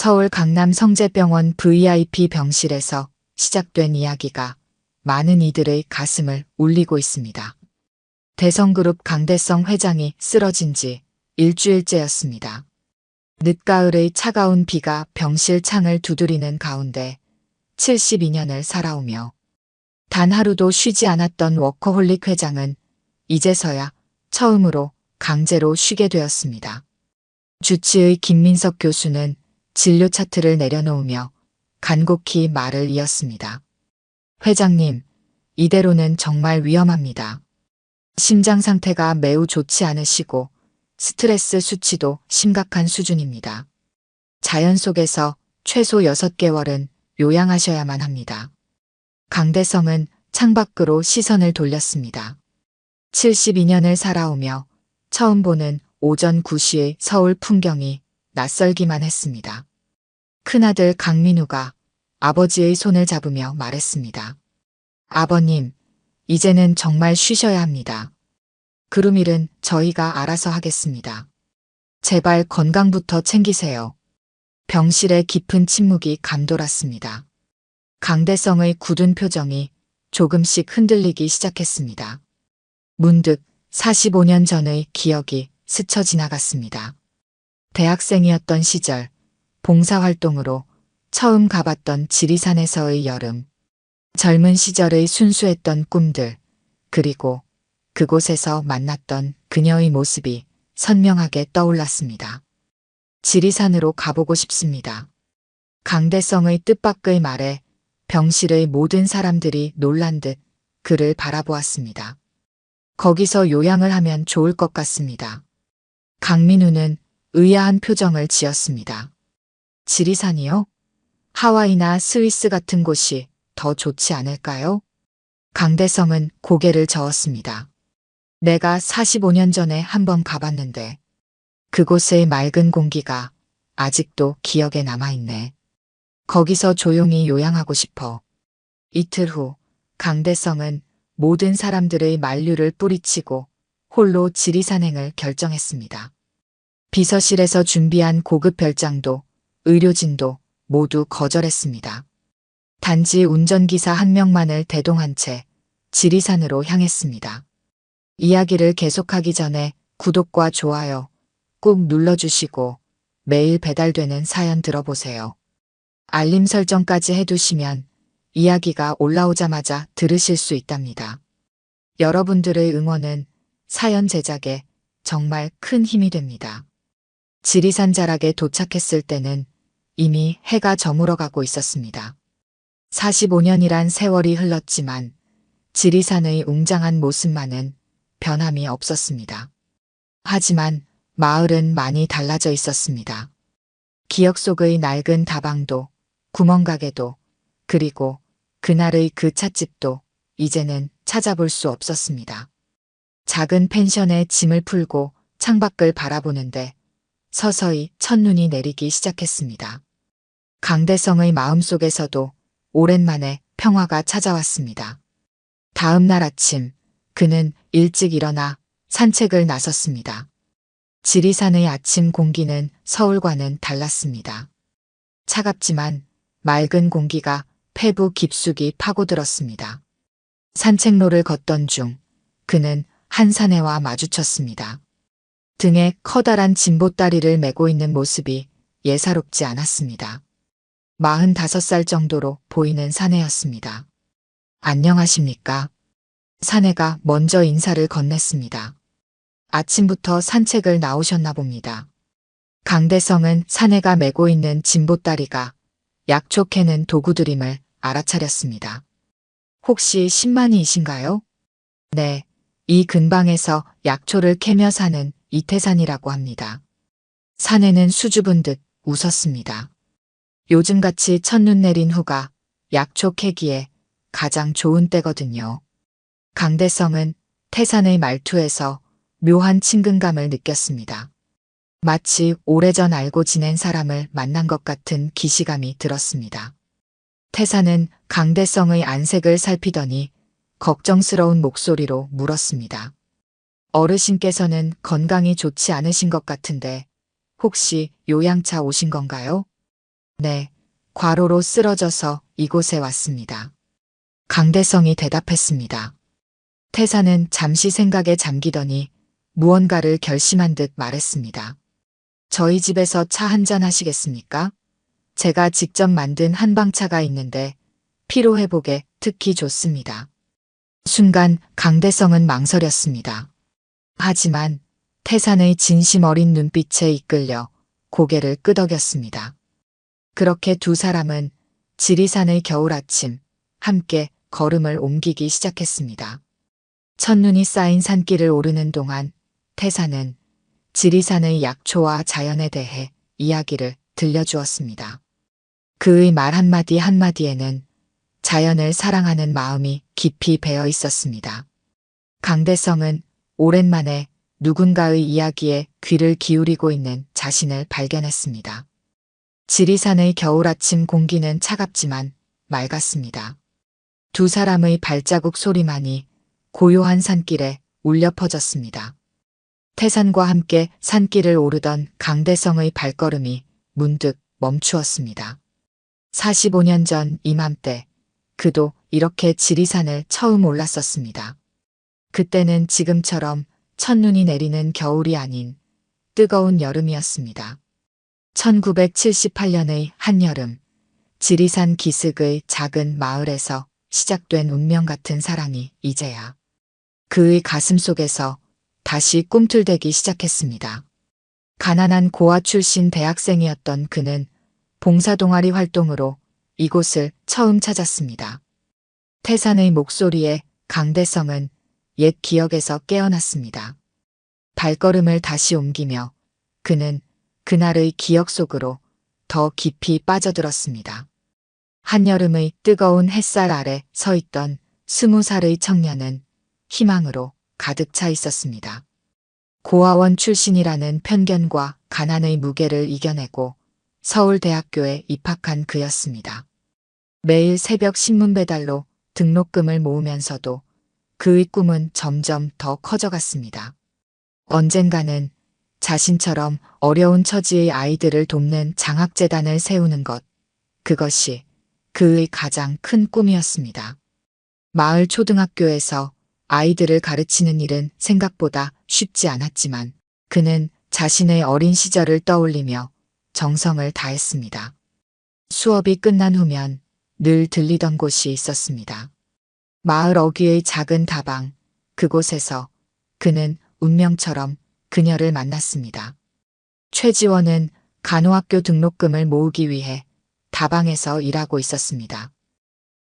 서울 강남 성재병원 VIP 병실에서 시작된 이야기가 많은 이들의 가슴을 울리고 있습니다. 대성그룹 강대성 회장이 쓰러진 지 일주일째였습니다. 늦가을의 차가운 비가 병실 창을 두드리는 가운데 72년을 살아오며 단 하루도 쉬지 않았던 워커홀릭 회장은 이제서야 처음으로 강제로 쉬게 되었습니다. 주치의 김민석 교수는 진료 차트를 내려놓으며 간곡히 말을 이었습니다. 회장님, 이대로는 정말 위험합니다. 심장 상태가 매우 좋지 않으시고 스트레스 수치도 심각한 수준입니다. 자연 속에서 최소 6개월은 요양하셔야만 합니다. 강대성은 창밖으로 시선을 돌렸습니다. 72년을 살아오며 처음 보는 오전 9시의 서울 풍경이 낯설기만 했습니다. 큰아들 강민우가 아버지의 손을 잡으며 말했습니다. 아버님, 이제는 정말 쉬셔야 합니다. 그룹 일은 저희가 알아서 하겠습니다. 제발 건강부터 챙기세요. 병실의 깊은 침묵이 감돌았습니다. 강대성의 굳은 표정이 조금씩 흔들리기 시작했습니다. 문득 45년 전의 기억이 스쳐 지나갔습니다. 대학생이었던 시절, 봉사활동으로 처음 가봤던 지리산에서의 여름, 젊은 시절의 순수했던 꿈들, 그리고 그곳에서 만났던 그녀의 모습이 선명하게 떠올랐습니다. 지리산으로 가보고 싶습니다. 강대성의 뜻밖의 말에 병실의 모든 사람들이 놀란 듯 그를 바라보았습니다. 거기서 요양을 하면 좋을 것 같습니다. 강민우는 의아한 표정을 지었습니다. 지리산이요? 하와이나 스위스 같은 곳이 더 좋지 않을까요? 강대성은 고개를 저었습니다. 내가 45년 전에 한번 가봤는데 그곳의 맑은 공기가 아직도 기억에 남아있네. 거기서 조용히 요양하고 싶어. 이틀 후 강대성은 모든 사람들의 만류를 뿌리치고 홀로 지리산행을 결정했습니다. 비서실에서 준비한 고급 별장도 의료진도 모두 거절했습니다. 단지 운전기사 한 명만을 대동한 채 지리산으로 향했습니다. 이야기를 계속하기 전에 구독과 좋아요 꾹 눌러주시고 매일 배달되는 사연 들어보세요. 알림 설정까지 해두시면 이야기가 올라오자마자 들으실 수 있답니다. 여러분들의 응원은 사연 제작에 정말 큰 힘이 됩니다. 지리산 자락에 도착했을 때는 이미 해가 저물어가고 있었습니다. 45년이란 세월이 흘렀지만 지리산의 웅장한 모습만은 변함이 없었습니다. 하지만 마을은 많이 달라져 있었습니다. 기억 속의 낡은 다방도, 구멍가게도, 그리고 그날의 그 찻집도 이제는 찾아볼 수 없었습니다. 작은 펜션에 짐을 풀고 창밖을 바라보는데 서서히 첫눈이 내리기 시작했습니다. 강대성의 마음속에서도 오랜만에 평화가 찾아왔습니다. 다음 날 아침 그는 일찍 일어나 산책을 나섰습니다. 지리산의 아침 공기는 서울과는 달랐습니다. 차갑지만 맑은 공기가 폐부 깊숙이 파고들었습니다. 산책로를 걷던 중 그는 한 사내와 마주쳤습니다. 등에 커다란 진보다리를 메고 있는 모습이 예사롭지 않았습니다. 45살 정도로 보이는 사내였습니다. 안녕하십니까? 사내가 먼저 인사를 건넸습니다. 아침부터 산책을 나오셨나 봅니다. 강대성은 사내가 메고 있는 진보다리가 약초 캐는 도구들임을 알아차렸습니다. 혹시 신만이이신가요? 네, 이 근방에서 약초를 캐며 사는 이태산이라고 합니다. 사내는 수줍은 듯 웃었습니다. 요즘같이 첫눈 내린 후가 약초 캐기에 가장 좋은 때거든요. 강대성은 태산의 말투에서 묘한 친근감을 느꼈습니다. 마치 오래전 알고 지낸 사람을 만난 것 같은 기시감이 들었습니다. 태산은 강대성의 안색을 살피더니 걱정스러운 목소리로 물었습니다. 어르신께서는 건강이 좋지 않으신 것 같은데 혹시 요양차 오신 건가요? 네, 과로로 쓰러져서 이곳에 왔습니다. 강대성이 대답했습니다. 태사는 잠시 생각에 잠기더니 무언가를 결심한 듯 말했습니다. 저희 집에서 차 한잔 하시겠습니까? 제가 직접 만든 한방차가 있는데 피로회복에 특히 좋습니다. 순간 강대성은 망설였습니다. 하지만 태산의 진심 어린 눈빛에 이끌려 고개를 끄덕였습니다. 그렇게 두 사람은 지리산의 겨울 아침 함께 걸음을 옮기기 시작했습니다. 첫눈이 쌓인 산길을 오르는 동안 태산은 지리산의 약초와 자연에 대해 이야기를 들려주었습니다. 그의 말 한마디 한마디에는 자연을 사랑하는 마음이 깊이 배어 있었습니다. 강대성은 오랜만에 누군가의 이야기에 귀를 기울이고 있는 자신을 발견했습니다. 지리산의 겨울 아침 공기는 차갑지만 맑았습니다. 두 사람의 발자국 소리만이 고요한 산길에 울려 퍼졌습니다. 태산과 함께 산길을 오르던 강대성의 발걸음이 문득 멈추었습니다. 45년 전 이맘때 그도 이렇게 지리산을 처음 올랐었습니다. 그때는 지금처럼 첫눈이 내리는 겨울이 아닌 뜨거운 여름이었습니다. 1978년의 한여름, 지리산 기슭의 작은 마을에서 시작된 운명 같은 사랑이 이제야 그의 가슴 속에서 다시 꿈틀대기 시작했습니다. 가난한 고아 출신 대학생이었던 그는 봉사동아리 활동으로 이곳을 처음 찾았습니다. 태산의 목소리에 강대성은 옛 기억에서 깨어났습니다. 발걸음을 다시 옮기며 그는 그날의 기억 속으로 더 깊이 빠져들었습니다. 한여름의 뜨거운 햇살 아래 서 있던 20살의 청년은 희망으로 가득 차 있었습니다. 고아원 출신이라는 편견과 가난의 무게를 이겨내고 서울대학교에 입학한 그였습니다. 매일 새벽 신문 배달로 등록금을 모으면서도 그의 꿈은 점점 더 커져갔습니다. 언젠가는 자신처럼 어려운 처지의 아이들을 돕는 장학재단을 세우는 것, 그것이 그의 가장 큰 꿈이었습니다. 마을 초등학교에서 아이들을 가르치는 일은 생각보다 쉽지 않았지만 그는 자신의 어린 시절을 떠올리며 정성을 다했습니다. 수업이 끝난 후면 늘 들리던 곳이 있었습니다. 마을 어귀의 작은 다방, 그곳에서 그는 운명처럼 그녀를 만났습니다. 최지원은 간호학교 등록금을 모으기 위해 다방에서 일하고 있었습니다.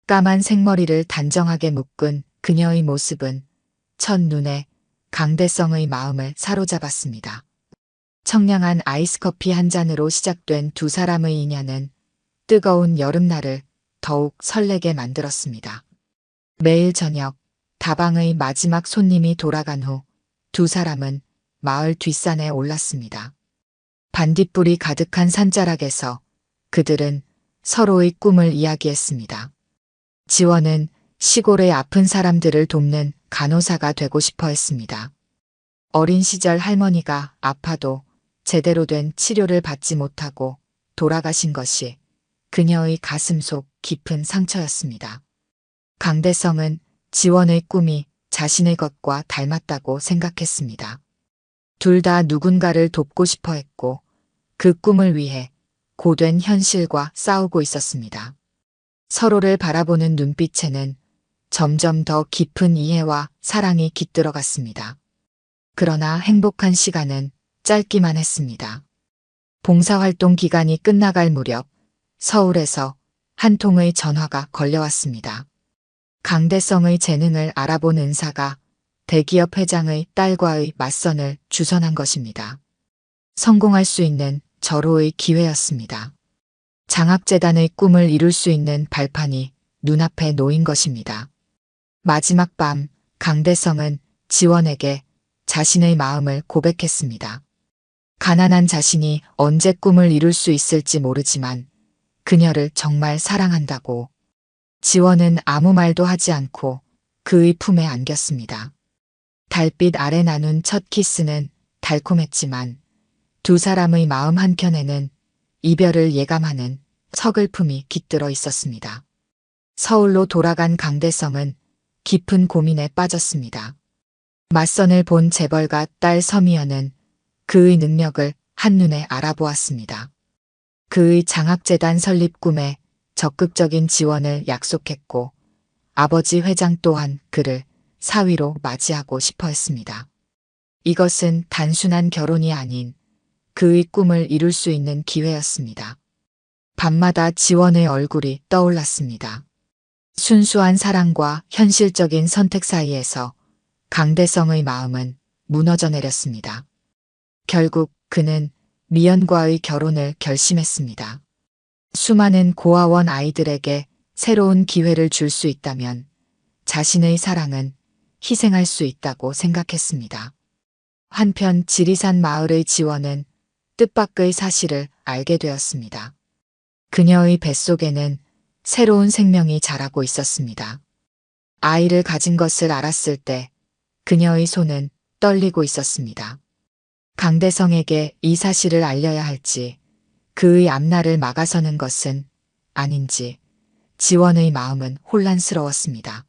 까만 생머리를 단정하게 묶은 그녀의 모습은 첫눈에 강대성의 마음을 사로잡았습니다. 청량한 아이스커피 한 잔으로 시작된 두 사람의 인연은 뜨거운 여름날을 더욱 설레게 만들었습니다. 매일 저녁 다방의 마지막 손님이 돌아간 후 두 사람은 마을 뒷산에 올랐습니다. 반딧불이 가득한 산자락에서 그들은 서로의 꿈을 이야기했습니다. 지원은 시골의 아픈 사람들을 돕는 간호사가 되고 싶어 했습니다. 어린 시절 할머니가 아파도 제대로 된 치료를 받지 못하고 돌아가신 것이 그녀의 가슴 속 깊은 상처였습니다. 강대성은 지원의 꿈이 자신의 것과 닮았다고 생각했습니다. 둘 다 누군가를 돕고 싶어 했고 그 꿈을 위해 고된 현실과 싸우고 있었습니다. 서로를 바라보는 눈빛에는 점점 더 깊은 이해와 사랑이 깃들어갔습니다. 그러나 행복한 시간은 짧기만 했습니다. 봉사활동 기간이 끝나갈 무렵 서울에서 한 통의 전화가 걸려왔습니다. 강대성의 재능을 알아본 은사가 대기업 회장의 딸과의 맞선을 주선한 것입니다. 성공할 수 있는 절호의 기회였습니다. 장학재단의 꿈을 이룰 수 있는 발판이 눈앞에 놓인 것입니다. 마지막 밤 강대성은 지원에게 자신의 마음을 고백했습니다. 가난한 자신이 언제 꿈을 이룰 수 있을지 모르지만 그녀를 정말 사랑한다고. 지원은 아무 말도 하지 않고 그의 품에 안겼습니다. 달빛 아래 나눈 첫 키스는 달콤했지만 두 사람의 마음 한켠에는 이별을 예감하는 서글픔이 깃들어 있었습니다. 서울로 돌아간 강대성은 깊은 고민에 빠졌습니다. 맞선을 본 재벌가 딸 서미연은 그의 능력을 한눈에 알아보았습니다. 그의 장학재단 설립 꿈에 적극적인 지원을 약속했고 아버지 회장 또한 그를 사위로 맞이하고 싶어 했습니다. 이것은 단순한 결혼이 아닌 그의 꿈을 이룰 수 있는 기회였습니다. 밤마다 지원의 얼굴이 떠올랐습니다. 순수한 사랑과 현실적인 선택 사이에서 강대성의 마음은 무너져 내렸습니다. 결국 그는 미연과의 결혼을 결심했습니다. 수많은 고아원 아이들에게 새로운 기회를 줄 수 있다면 자신의 사랑은 희생할 수 있다고 생각했습니다. 한편 지리산 마을의 지원은 뜻밖의 사실을 알게 되었습니다. 그녀의 뱃속에는 새로운 생명이 자라고 있었습니다. 아이를 가진 것을 알았을 때 그녀의 손은 떨리고 있었습니다. 강대성에게 이 사실을 알려야 할지, 그의 앞날을 막아서는 것은 아닌지 지원의 마음은 혼란스러웠습니다.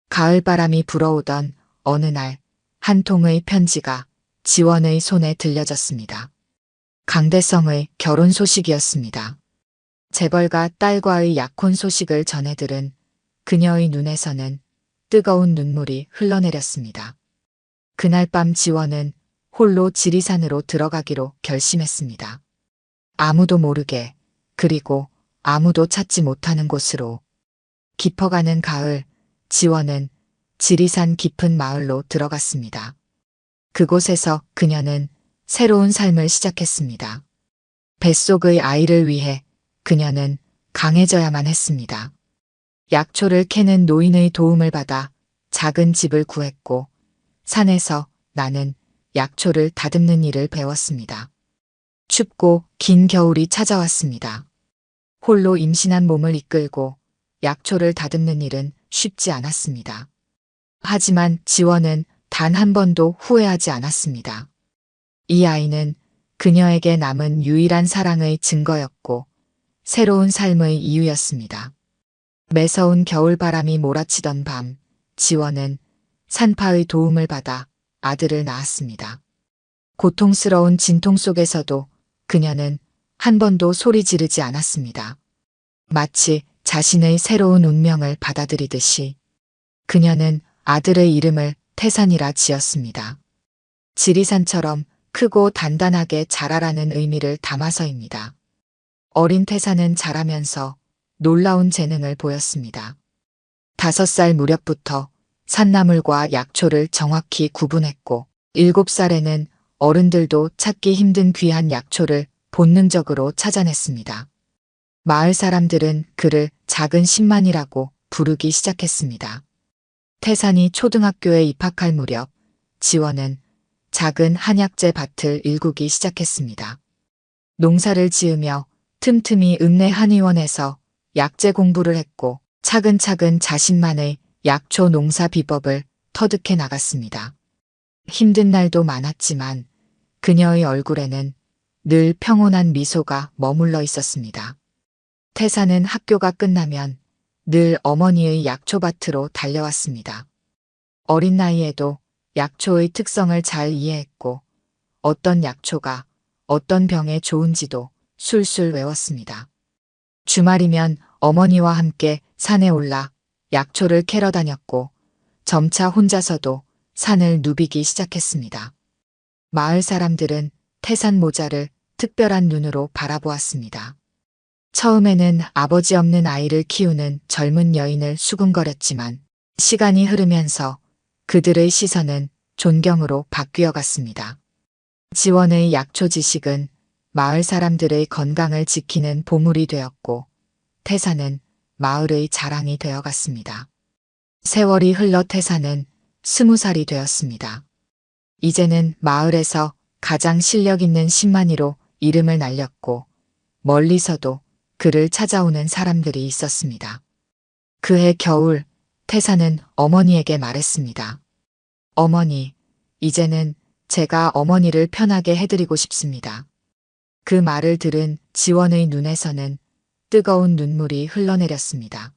가을바람이 불어오던 어느 날 한 통의 편지가 지원의 손에 들려졌습니다. 강대성의 결혼 소식이었습니다. 재벌가 딸과의 약혼 소식을 전해 들은 그녀의 눈에서는 뜨거운 눈물이 흘러내렸습니다. 그날 밤 지원은 홀로 지리산으로 들어가기로 결심했습니다. 아무도 모르게, 그리고 아무도 찾지 못하는 곳으로. 깊어가는 가을, 지원은 지리산 깊은 마을로 들어갔습니다. 그곳에서 그녀는 새로운 삶을 시작했습니다. 뱃속의 아이를 위해 그녀는 강해져야만 했습니다. 약초를 캐는 노인의 도움을 받아 작은 집을 구했고 산에서 나는 약초를 다듬는 일을 배웠습니다. 춥고 긴 겨울이 찾아왔습니다. 홀로 임신한 몸을 이끌고 약초를 다듬는 일은 쉽지 않았습니다. 하지만 지원은 단 한 번도 후회하지 않았습니다. 이 아이는 그녀에게 남은 유일한 사랑의 증거였고 새로운 삶의 이유였습니다. 매서운 겨울바람이 몰아치던 밤, 지원은 산파의 도움을 받아 아들을 낳았습니다. 고통스러운 진통 속에서도 그녀는 한 번도 소리 지르지 않았습니다. 마치 자신의 새로운 운명을 받아들이듯이 그녀는 아들의 이름을 태산이라 지었습니다. 지리산처럼 크고 단단하게 자라라는 의미를 담아서입니다. 어린 태산은 자라면서 놀라운 재능을 보였습니다. 5살 무렵부터 산나물과 약초를 정확히 구분했고 7살에는 어른들도 찾기 힘든 귀한 약초를 본능적으로 찾아냈습니다. 마을 사람들은 그를 작은 신만이라고 부르기 시작했습니다. 태산이 초등학교에 입학할 무렵 지원은 작은 한약재 밭을 일구기 시작했습니다. 농사를 지으며 틈틈이 읍내 한의원에서 약재 공부를 했고 차근차근 자신만의 약초 농사 비법을 터득해 나갔습니다. 힘든 날도 많았지만 그녀의 얼굴에는 늘 평온한 미소가 머물러 있었습니다. 태산은 학교가 끝나면 늘 어머니의 약초밭으로 달려왔습니다. 어린 나이에도 약초의 특성을 잘 이해했고 어떤 약초가 어떤 병에 좋은지도 술술 외웠습니다. 주말이면 어머니와 함께 산에 올라 약초를 캐러 다녔고 점차 혼자서도 산을 누비기 시작했습니다. 마을 사람들은 태산 모자를 특별한 눈으로 바라보았습니다. 처음에는 아버지 없는 아이를 키우는 젊은 여인을 수군거렸지만 시간이 흐르면서 그들의 시선은 존경으로 바뀌어 갔습니다. 지원의 약초 지식은 마을 사람들의 건강을 지키는 보물이 되었고 태산은 마을의 자랑이 되어 갔습니다. 세월이 흘러 태산은 20살이 되었습니다. 이제는 마을에서 가장 실력 있는 신만이로 이름을 날렸고 멀리서도 그를 찾아오는 사람들이 있었습니다. 그해 겨울 태산은 어머니에게 말했습니다. 어머니, 이제는 제가 어머니를 편하게 해드리고 싶습니다. 그 말을 들은 지원의 눈에서는 뜨거운 눈물이 흘러내렸습니다.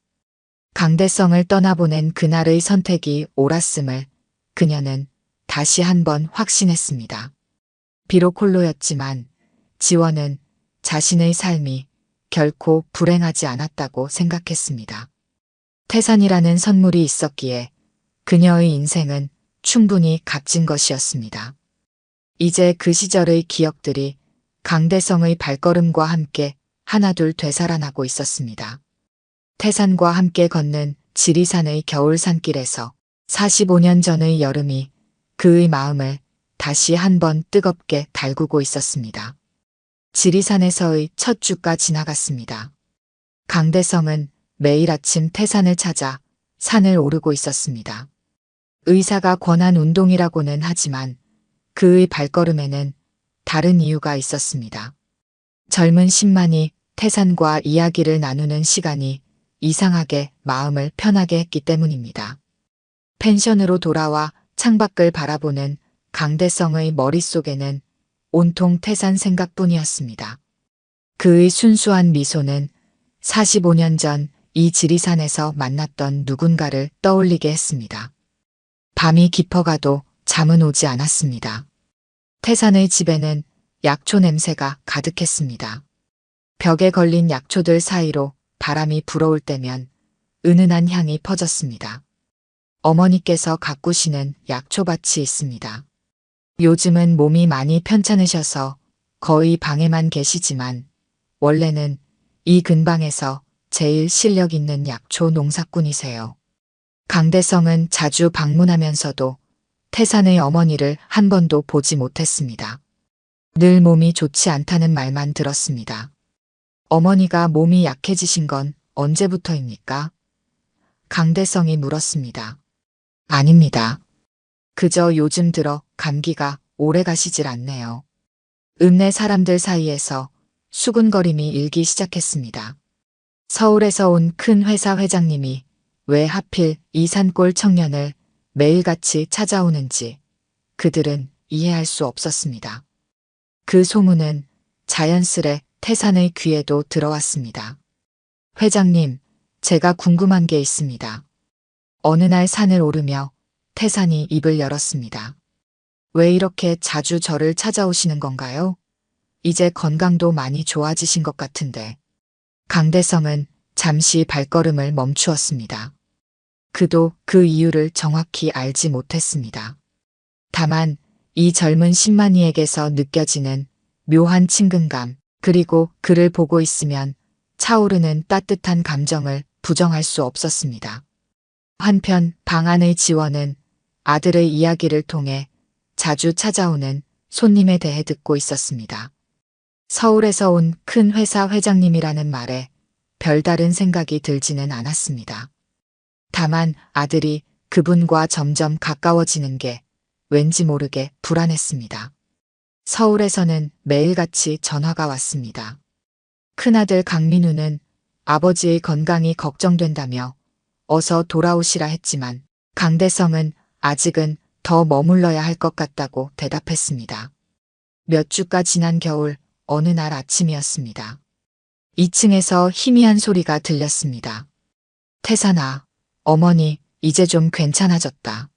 강대성을 떠나보낸 그날의 선택이 옳았음을 그녀는 다시 한번 확신했습니다. 비록 홀로였지만 지원은 자신의 삶이 결코 불행하지 않았다고 생각했습니다. 태산이라는 선물이 있었기에 그녀의 인생은 충분히 값진 것이었습니다. 이제 그 시절의 기억들이 강대성의 발걸음과 함께 하나둘 되살아나고 있었습니다. 태산과 함께 걷는 지리산의 겨울 산길에서 45년 전의 여름이 그의 마음을 다시 한번 뜨겁게 달구고 있었습니다. 지리산에서의 첫 주가 지나갔습니다. 강대성은 매일 아침 태산을 찾아 산을 오르고 있었습니다. 의사가 권한 운동이라고는 하지만 그의 발걸음에는 다른 이유가 있었습니다. 젊은 신만이 태산과 이야기를 나누는 시간이 이상하게 마음을 편하게 했기 때문입니다. 펜션으로 돌아와 창밖을 바라보는 강대성의 머릿속에는 온통 태산 생각뿐이었습니다. 그의 순수한 미소는 45년 전 이 지리산에서 만났던 누군가를 떠올리게 했습니다. 밤이 깊어가도 잠은 오지 않았습니다. 태산의 집에는 약초 냄새가 가득했습니다. 벽에 걸린 약초들 사이로 바람이 불어올 때면 은은한 향이 퍼졌습니다. 어머니께서 가꾸시는 약초밭이 있습니다. 요즘은 몸이 많이 편찮으셔서 거의 방에만 계시지만 원래는 이 근방에서 제일 실력 있는 약초 농사꾼이세요. 강대성은 자주 방문하면서도 태산의 어머니를 한 번도 보지 못했습니다. 늘 몸이 좋지 않다는 말만 들었습니다. 어머니가 몸이 약해지신 건 언제부터입니까? 강대성이 물었습니다. 아닙니다. 그저 요즘 들어 감기가 오래 가시질 않네요. 읍내 사람들 사이에서 수군거림이 일기 시작했습니다. 서울에서 온 큰 회사 회장님이 왜 하필 이 산골 청년을 매일같이 찾아오는지 그들은 이해할 수 없었습니다. 그 소문은 자연스레 태산의 귀에도 들어왔습니다. 회장님, 제가 궁금한 게 있습니다. 어느 날 산을 오르며 태산이 입을 열었습니다. 왜 이렇게 자주 저를 찾아오시는 건가요? 이제 건강도 많이 좋아지신 것 같은데. 강대성은 잠시 발걸음을 멈추었습니다. 그도 그 이유를 정확히 알지 못했습니다. 다만 이 젊은 신만이에게서 느껴지는 묘한 친근감, 그리고 그를 보고 있으면 차오르는 따뜻한 감정을 부정할 수 없었습니다. 한편 방 안의 지원은 아들의 이야기를 통해 자주 찾아오는 손님에 대해 듣고 있었습니다. 서울에서 온 큰 회사 회장님이라는 말에 별다른 생각이 들지는 않았습니다. 다만 아들이 그분과 점점 가까워지는 게 왠지 모르게 불안했습니다. 서울에서는 매일같이 전화가 왔습니다. 큰아들 강민우는 아버지의 건강이 걱정된다며 어서 돌아오시라 했지만 강대성은 아직은 더 머물러야 할 것 같다고 대답했습니다. 몇 주가 지난 겨울 어느 날 아침이었습니다. 2층에서 희미한 소리가 들렸습니다. 태산아, 어머니 이제 좀 괜찮아졌다.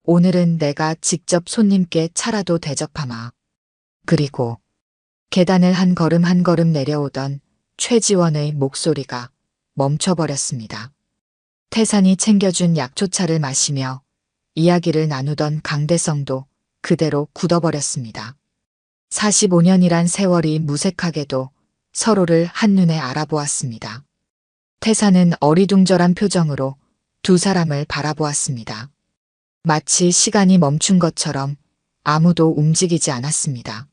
오늘은 내가 직접 손님께 차라도 대접하마. 그리고 계단을 한 걸음 내려오던 최지원의 목소리가 멈춰버렸습니다. 태산이 챙겨준 약초차를 마시며 이야기를 나누던 강대성도 그대로 굳어버렸습니다. 45년이란 세월이 무색하게도 서로를 한눈에 알아보았습니다. 태산은 어리둥절한 표정으로 두 사람을 바라보았습니다. 마치 시간이 멈춘 것처럼 아무도 움직이지 않았습니다.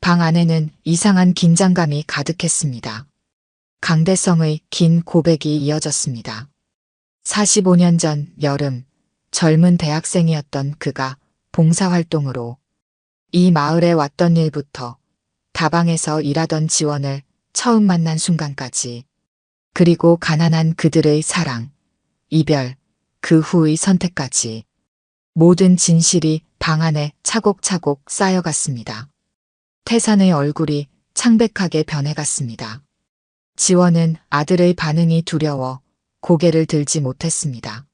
방 안에는 이상한 긴장감이 가득했습니다. 강대성의 긴 고백이 이어졌습니다. 45년 전 여름, 젊은 대학생이었던 그가 봉사활동으로 이 마을에 왔던 일부터 다방에서 일하던 지원을 처음 만난 순간까지, 그리고 가난한 그들의 사랑, 이별, 그 후의 선택까지 모든 진실이 방 안에 차곡차곡 쌓여갔습니다. 태산의 얼굴이 창백하게 변해갔습니다. 지원은 아들의 반응이 두려워 고개를 들지 못했습니다.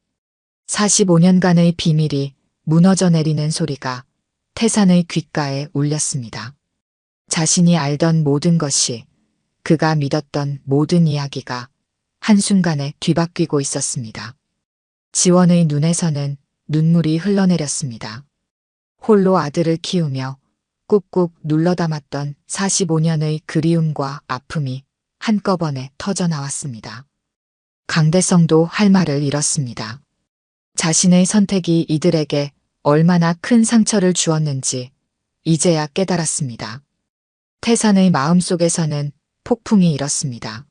45년간의 비밀이 무너져 내리는 소리가 태산의 귓가에 울렸습니다. 자신이 알던 모든 것이, 그가 믿었던 모든 이야기가 한순간에 뒤바뀌고 있었습니다. 지원의 눈에서는 눈물이 흘러내렸습니다. 홀로 아들을 키우며 꾹꾹 눌러 담았던 45년의 그리움과 아픔이 한꺼번에 터져 나왔습니다. 강대성도 할 말을 잃었습니다. 자신의 선택이 이들에게 얼마나 큰 상처를 주었는지 이제야 깨달았습니다. 태산의 마음속에서는 폭풍이 일었습니다.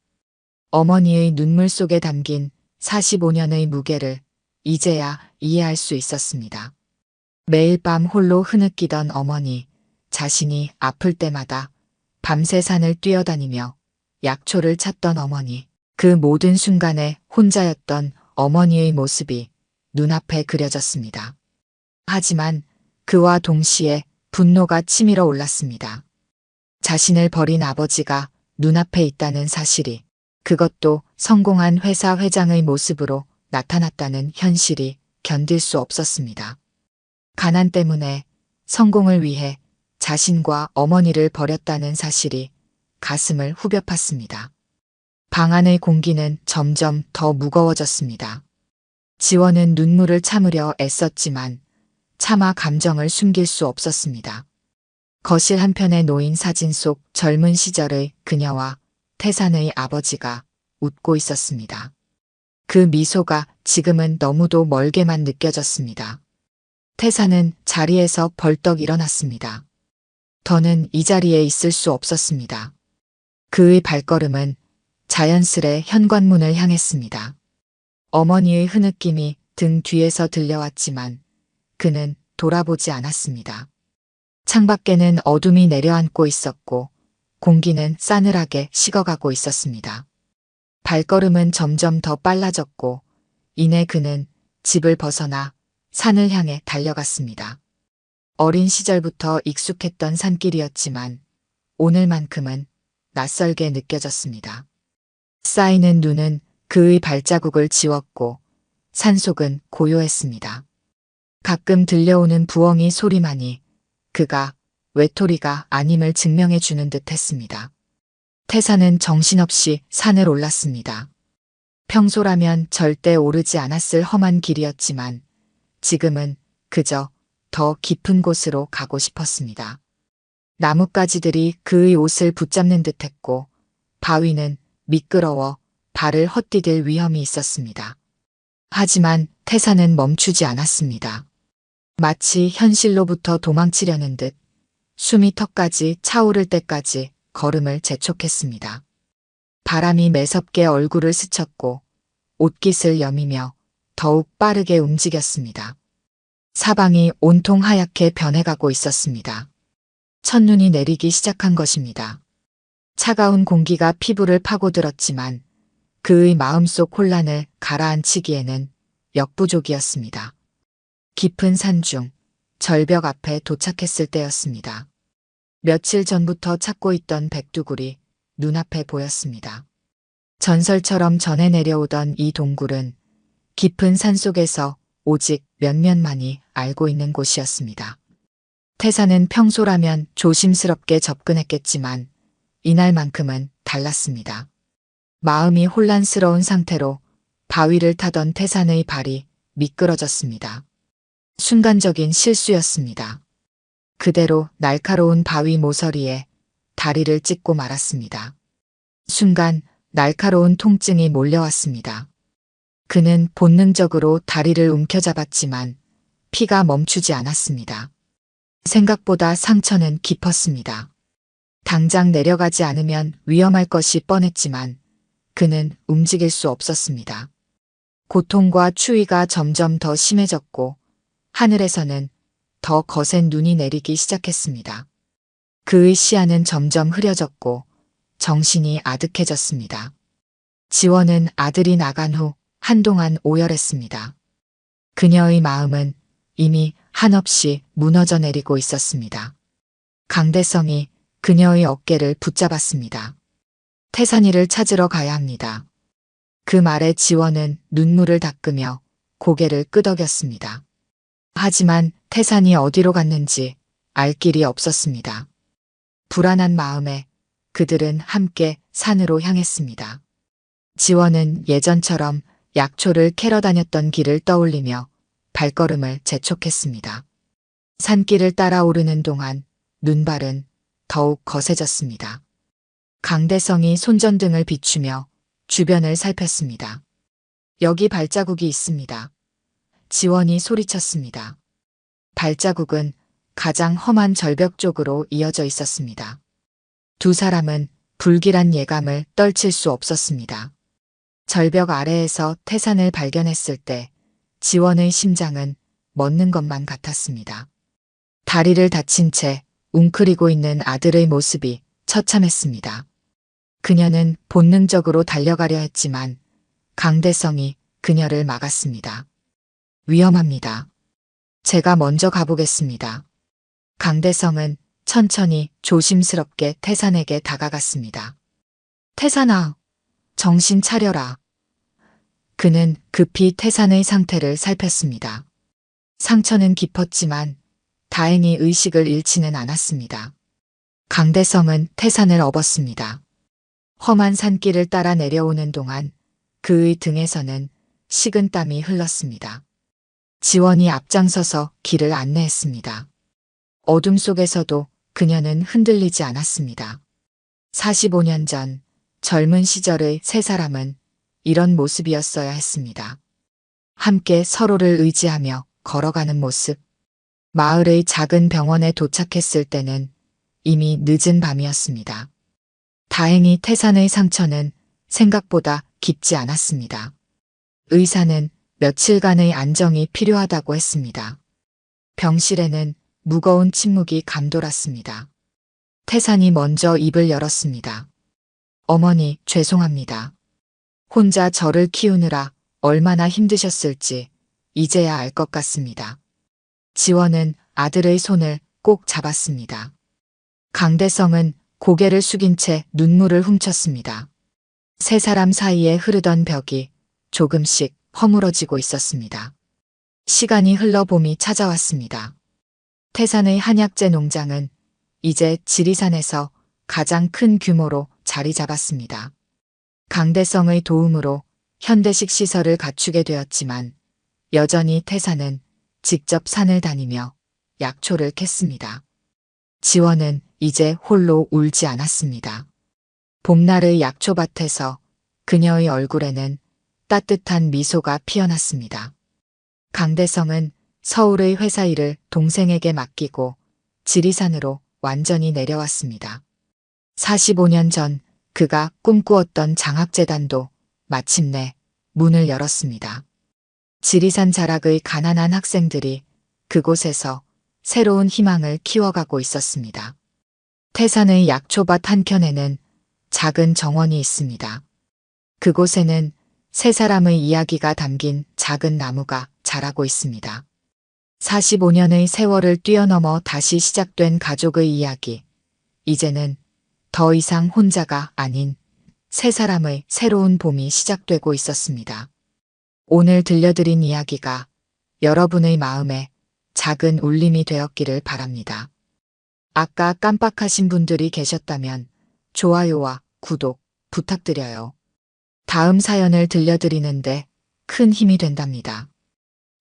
어머니의 눈물 속에 담긴 45년의 무게를 이제야 이해할 수 있었습니다. 매일 밤 홀로 흐느끼던 어머니, 자신이 아플 때마다 밤새 산을 뛰어다니며 약초를 찾던 어머니, 그 모든 순간에 혼자였던 어머니의 모습이 눈앞에 그려졌습니다. 하지만 그와 동시에 분노가 치밀어 올랐습니다. 자신을 버린 아버지가 눈앞에 있다는 사실이, 그것도 성공한 회사 회장의 모습으로 나타났다는 현실이 견딜 수 없었습니다. 가난 때문에 성공을 위해 자신과 어머니를 버렸다는 사실이 가슴을 후벼 팠습니다. 방 안의 공기는 점점 더 무거워졌습니다. 지원은 눈물을 참으려 애썼지만 차마 감정을 숨길 수 없었습니다. 거실 한편에 놓인 사진 속 젊은 시절의 그녀와 태산의 아버지가 웃고 있었습니다. 그 미소가 지금은 너무도 멀게만 느껴졌습니다. 태산은 자리에서 벌떡 일어났습니다. 더는 이 자리에 있을 수 없었습니다. 그의 발걸음은 자연스레 현관문을 향했습니다. 어머니의 흐느낌이 등 뒤에서 들려왔지만 그는 돌아보지 않았습니다. 창밖에는 어둠이 내려앉고 있었고 공기는 싸늘하게 식어가고 있었습니다. 발걸음은 점점 더 빨라졌고 이내 그는 집을 벗어나 산을 향해 달려갔습니다. 어린 시절부터 익숙했던 산길이었지만 오늘만큼은 낯설게 느껴졌습니다. 쌓이는 눈은 그의 발자국을 지웠고 산속은 고요했습니다. 가끔 들려오는 부엉이 소리만이 그가 외톨이가 아님을 증명해 주는 듯 했습니다. 태산은 정신없이 산을 올랐습니다. 평소라면 절대 오르지 않았을 험한 길이었지만 지금은 그저 더 깊은 곳으로 가고 싶었습니다. 나뭇가지들이 그의 옷을 붙잡는 듯했고 바위는 미끄러워 발을 헛디딜 위험이 있었습니다. 하지만 태산은 멈추지 않았습니다. 마치 현실로부터 도망치려는 듯 숨이 턱까지 차오를 때까지 걸음을 재촉했습니다. 바람이 매섭게 얼굴을 스쳤고 옷깃을 여미며 더욱 빠르게 움직였습니다. 사방이 온통 하얗게 변해가고 있었습니다. 첫눈이 내리기 시작한 것입니다. 차가운 공기가 피부를 파고들었지만 그의 마음속 혼란을 가라앉히기에는 역부족이었습니다. 깊은 산중 절벽 앞에 도착했을 때였습니다. 며칠 전부터 찾고 있던 백두굴이 눈앞에 보였습니다. 전설처럼 전해 내려오던 이 동굴은 깊은 산속에서 오직 몇몇만이 알고 있는 곳이었습니다. 태산은 평소라면 조심스럽게 접근했겠지만 이날만큼은 달랐습니다. 마음이 혼란스러운 상태로 바위를 타던 태산의 발이 미끄러졌습니다. 순간적인 실수였습니다. 그대로 날카로운 바위 모서리에 다리를 찢고 말았습니다. 순간 날카로운 통증이 몰려왔습니다. 그는 본능적으로 다리를 움켜잡았지만 피가 멈추지 않았습니다. 생각보다 상처는 깊었습니다. 당장 내려가지 않으면 위험할 것이 뻔했지만 그는 움직일 수 없었습니다. 고통과 추위가 점점 더 심해졌고 하늘에서는 더 거센 눈이 내리기 시작했습니다. 그의 시야는 점점 흐려졌고 정신이 아득해졌습니다. 지원은 아들이 나간 후 한동안 오열했습니다. 그녀의 마음은 이미 한없이 무너져 내리고 있었습니다. 강대성이 그녀의 어깨를 붙잡았습니다. 태산이를 찾으러 가야 합니다. 그 말에 지원은 눈물을 닦으며 고개를 끄덕였습니다. 하지만 태산이 어디로 갔는지 알 길이 없었습니다. 불안한 마음에 그들은 함께 산으로 향했습니다. 지원은 예전처럼 약초를 캐러 다녔던 길을 떠올리며 발걸음을 재촉했습니다. 산길을 따라 오르는 동안 눈발은 더욱 거세졌습니다. 강대성이 손전등을 비추며 주변을 살폈습니다. 여기 발자국이 있습니다. 지원이 소리쳤습니다. 발자국은 가장 험한 절벽 쪽으로 이어져 있었습니다. 두 사람은 불길한 예감을 떨칠 수 없었습니다. 절벽 아래에서 태산을 발견했을 때 지원의 심장은 멎는 것만 같았습니다. 다리를 다친 채 웅크리고 있는 아들의 모습이 처참했습니다. 그녀는 본능적으로 달려가려 했지만 강대성이 그녀를 막았습니다. 위험합니다. 제가 먼저 가보겠습니다. 강대성은 천천히 조심스럽게 태산에게 다가갔습니다. 태산아, 정신 차려라. 그는 급히 태산의 상태를 살폈습니다. 상처는 깊었지만 다행히 의식을 잃지는 않았습니다. 강대성은 태산을 업었습니다. 험한 산길을 따라 내려오는 동안 그의 등에서는 식은땀이 흘렀습니다. 지원이 앞장서서 길을 안내했습니다. 어둠 속에서도 그녀는 흔들리지 않았습니다. 45년 전 젊은 시절의 세 사람은 이런 모습이었어야 했습니다. 함께 서로를 의지하며 걸어가는 모습. 마을의 작은 병원에 도착했을 때는 이미 늦은 밤이었습니다. 다행히 태산의 상처는 생각보다 깊지 않았습니다. 의사는 며칠간의 안정이 필요하다고 했습니다. 병실에는 무거운 침묵이 감돌았습니다. 태산이 먼저 입을 열었습니다. 어머니, 죄송합니다. 혼자 저를 키우느라 얼마나 힘드셨을지 이제야 알 것 같습니다. 지원은 아들의 손을 꼭 잡았습니다. 강대성은 고개를 숙인 채 눈물을 훔쳤습니다. 세 사람 사이에 흐르던 벽이 조금씩 허물어지고 있었습니다. 시간이 흘러 봄이 찾아왔습니다. 태산의 한약재 농장은 이제 지리산에서 가장 큰 규모로 자리 잡았습니다. 강대성의 도움으로 현대식 시설을 갖추게 되었지만 여전히 태산은 직접 산을 다니며 약초를 캤습니다. 지원은 이제 홀로 울지 않았습니다. 봄날의 약초밭에서 그녀의 얼굴에는 따뜻한 미소가 피어났습니다. 강대성은 서울의 회사 일을 동생에게 맡기고 지리산으로 완전히 내려왔습니다. 45년 전 그가 꿈꾸었던 장학재단도 마침내 문을 열었습니다. 지리산 자락의 가난한 학생들이 그곳에서 새로운 희망을 키워가고 있었습니다. 태산의 약초밭 한켠에는 작은 정원이 있습니다. 그곳에는 세 사람의 이야기가 담긴 작은 나무가 자라고 있습니다. 45년의 세월을 뛰어넘어 다시 시작된 가족의 이야기. 이제는 더 이상 혼자가 아닌 세 사람의 새로운 봄이 시작되고 있었습니다. 오늘 들려드린 이야기가 여러분의 마음에 작은 울림이 되었기를 바랍니다. 아까 깜빡하신 분들이 계셨다면 좋아요와 구독 부탁드려요. 다음 사연을 들려드리는데 큰 힘이 된답니다.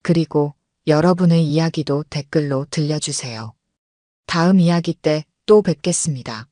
그리고 여러분의 이야기도 댓글로 들려주세요. 다음 이야기 때 또 뵙겠습니다.